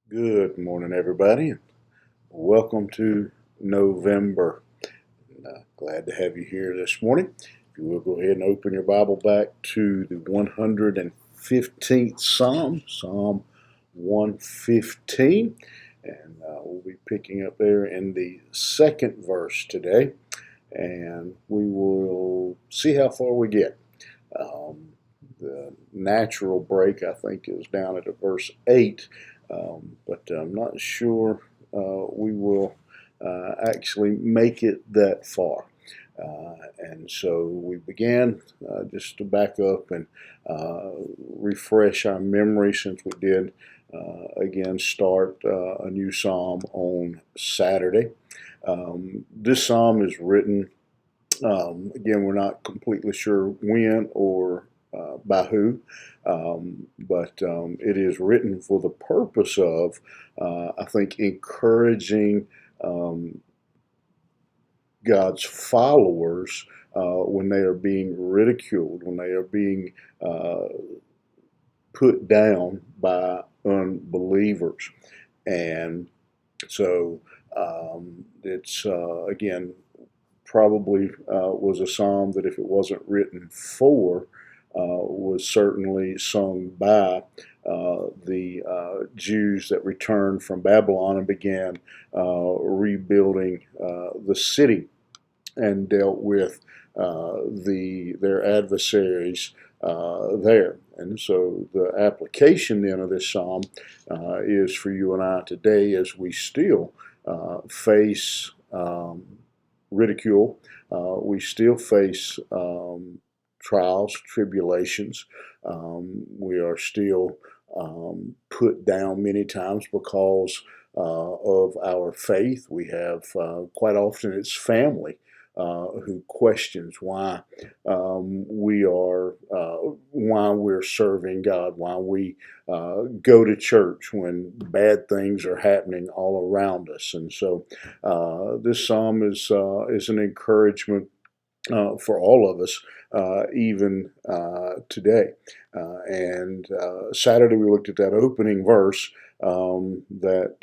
Good morning, everybody. Welcome to November. Glad to have you here this morning. If you will go ahead and open your Bible back to the 115th Psalm, Psalm 115. And we'll be picking up there in the second verse today. And we will see how far we get. The natural break, I think, is down at verse 8, but I'm not sure we will actually make it that far. And so we began just to back up and refresh our memory since we did again start a new psalm on Saturday. This psalm is written, again, we're not completely sure when or by who, but it is written for the purpose of, I think, encouraging God's followers when they are being ridiculed, when they are being uh, put down by unbelievers. And so it's, again, probably was a psalm that if it wasn't written for, was certainly sung by the Jews that returned from Babylon and began rebuilding the city and dealt with their adversaries there. And so the application then of this psalm is for you and I today as we still face ridicule. We still face trials, tribulations. We are still put down many times because of our faith. We have quite often it's family who questions why we're serving God, why we go to church when bad things are happening all around us. And so this psalm is an encouragement for all of us, even today. And Saturday we looked at that opening verse that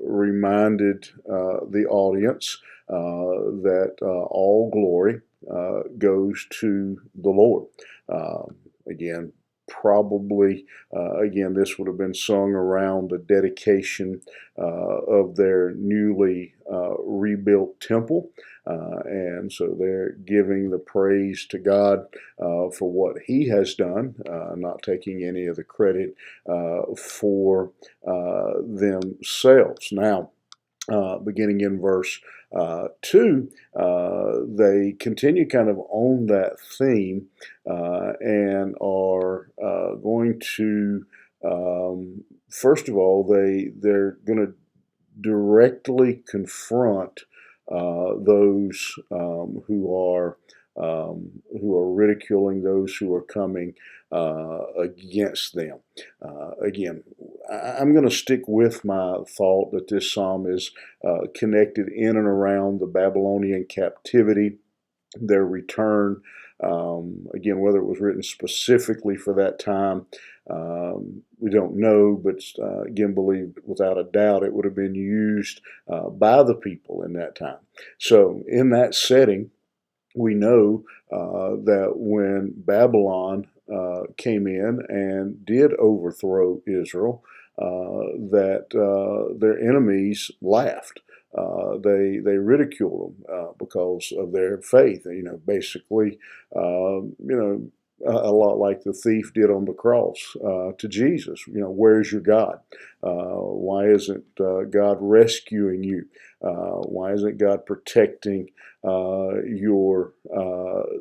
reminded the audience that all glory goes to the Lord. Again, probably, again, this would have been sung around the dedication of their newly rebuilt temple. And so they're giving the praise to God for what He has done, not taking any of the credit for themselves. Now, beginning in verse 2, they continue kind of on that theme and are going to, first of all, they're going to directly confront those who are ridiculing those who are coming against them. Again, I'm going to stick with my thought that this psalm is connected in and around the Babylonian captivity, their return. Again, whether it was written specifically for that time, we don't know, but again, believe without a doubt it would have been used by the people in that time. So, in that setting, we know that when Babylon came in and did overthrow Israel, that their enemies laughed. They ridiculed them because of their faith. You know, basically, a lot like the thief did on the cross to Jesus. You know, where's your God? Why isn't God rescuing you? Why isn't God protecting your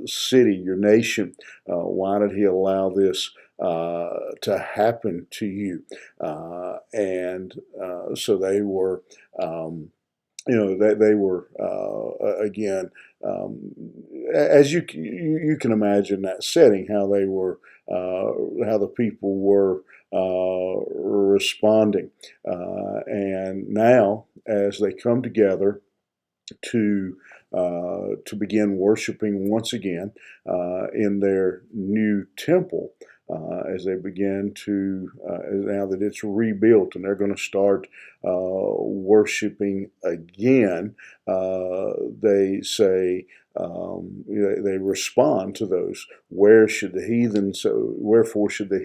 city, your nation? Why did He allow this to happen to you? And so they were. They were again, as you can imagine that setting, how they were, how the people were responding, and now as they come together to begin worshiping once again in their new temple. as they begin to, now that it's rebuilt and they're going to start worshiping again, they say, they respond to those. Wherefore should the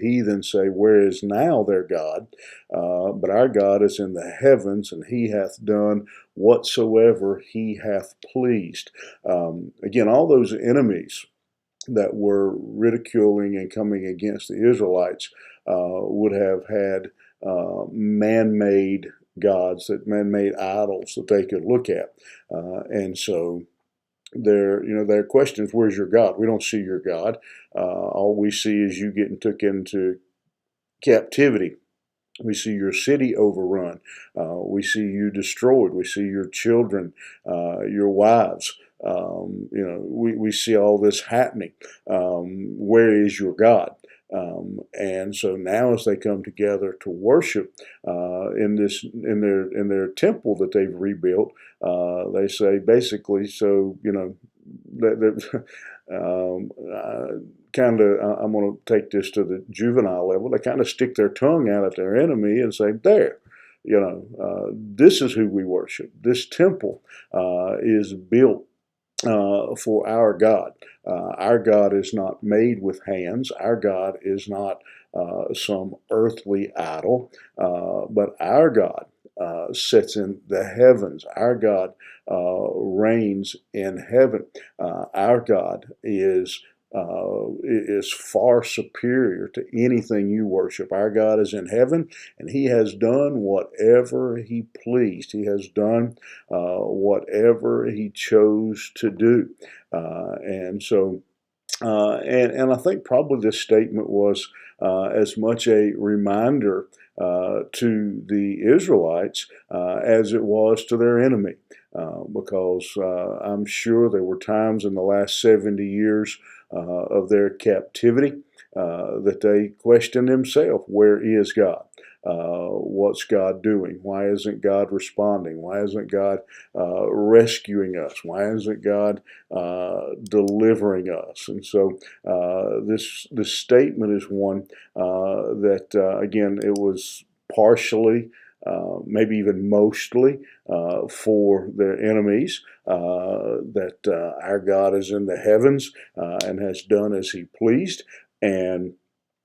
heathen say, where is now their God? But our God is in the heavens, and he hath done whatsoever he hath pleased. Again, all those enemies that were ridiculing and coming against the Israelites would have had man-made gods, that man-made idols that they could look at, and so their question is, where's your God? We don't see your God. All we see is you getting took into captivity. We see your city overrun. We see you destroyed. We see your children, your wives. We see all this happening. Where is your God? And so now, as they come together to worship in their temple that they've rebuilt, they say basically, so that I'm going to take this to the juvenile level. They kind of stick their tongue out at their enemy and say, "There, this is who we worship. This temple is built for our God. Our God is not made with hands. Our God is not some earthly idol, but our God sits in the heavens. Our God reigns in heaven. Our God is far superior to anything you worship. Our God is in heaven, and he has done whatever he pleased. He has done whatever he chose to do. And so, and I think probably this statement was as much a reminder to the Israelites as it was to their enemy. Because I'm sure there were times in the last 70 years of their captivity that they questioned themselves, where is God? What's God doing? Why isn't God responding? Why isn't God rescuing us? Why isn't God delivering us? And so this statement is one that again, it was partially, maybe even mostly, for their enemies, that our God is in the heavens and has done as he pleased. And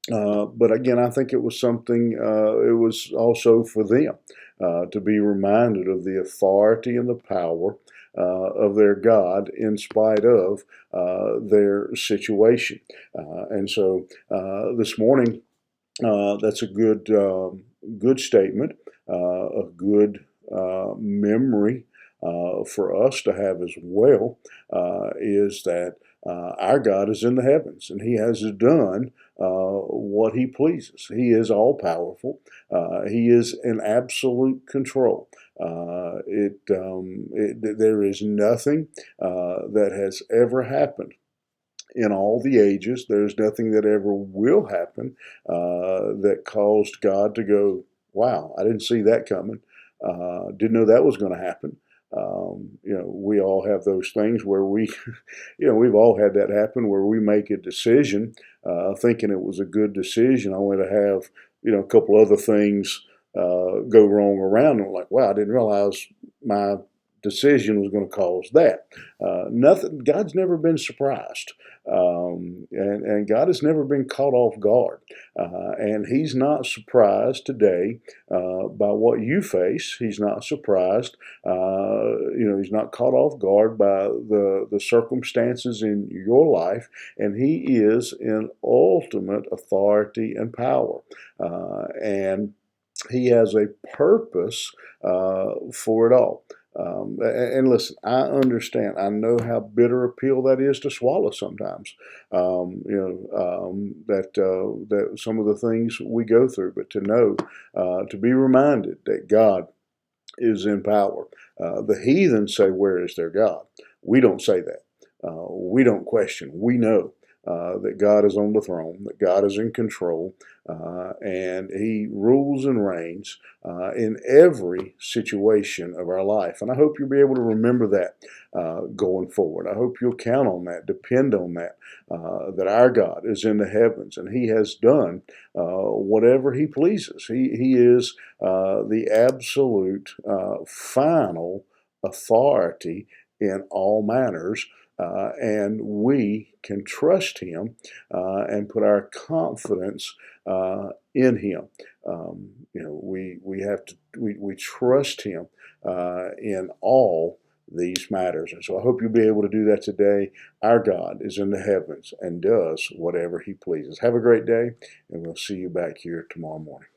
but again, I think it was something, it was also for them to be reminded of the authority and the power of their God in spite of their situation. And so this morning, that's a good statement, a good memory for us to have as well, is that our God is in the heavens, and he has done what he pleases. He is all powerful. He is in absolute control. There is nothing that has ever happened in all the ages. There's nothing that ever will happen that caused God to go, wow, I didn't see that coming. Didn't know that was going to happen. We all have those things where we've all had that happen, where we make a decision thinking it was a good decision, only to have, a couple other things go wrong around. And we're like, wow, I didn't realize my decision was going to cause that. Nothing. God's never been surprised, and God has never been caught off guard, and He's not surprised today by what you face. He's not surprised. He's not caught off guard by the circumstances in your life, and He is in ultimate authority and power, and He has a purpose for it all. And listen, I understand. I know how bitter a pill that is to swallow sometimes. That some of the things we go through, but to know, to be reminded that God is in power. The heathen say, "Where is their God?" We don't say that. We don't question. We know that God is on the throne, that God is in control, and He rules and reigns in every situation of our life. And I hope you'll be able to remember that going forward. I hope you'll count on that, depend on that, that our God is in the heavens and He has done whatever He pleases. He is the absolute final authority in all matters. And we can trust Him and put our confidence in Him. We have to we trust Him in all these matters. And so I hope you'll be able to do that today. Our God is in the heavens and does whatever He pleases. Have a great day, and we'll see you back here tomorrow morning.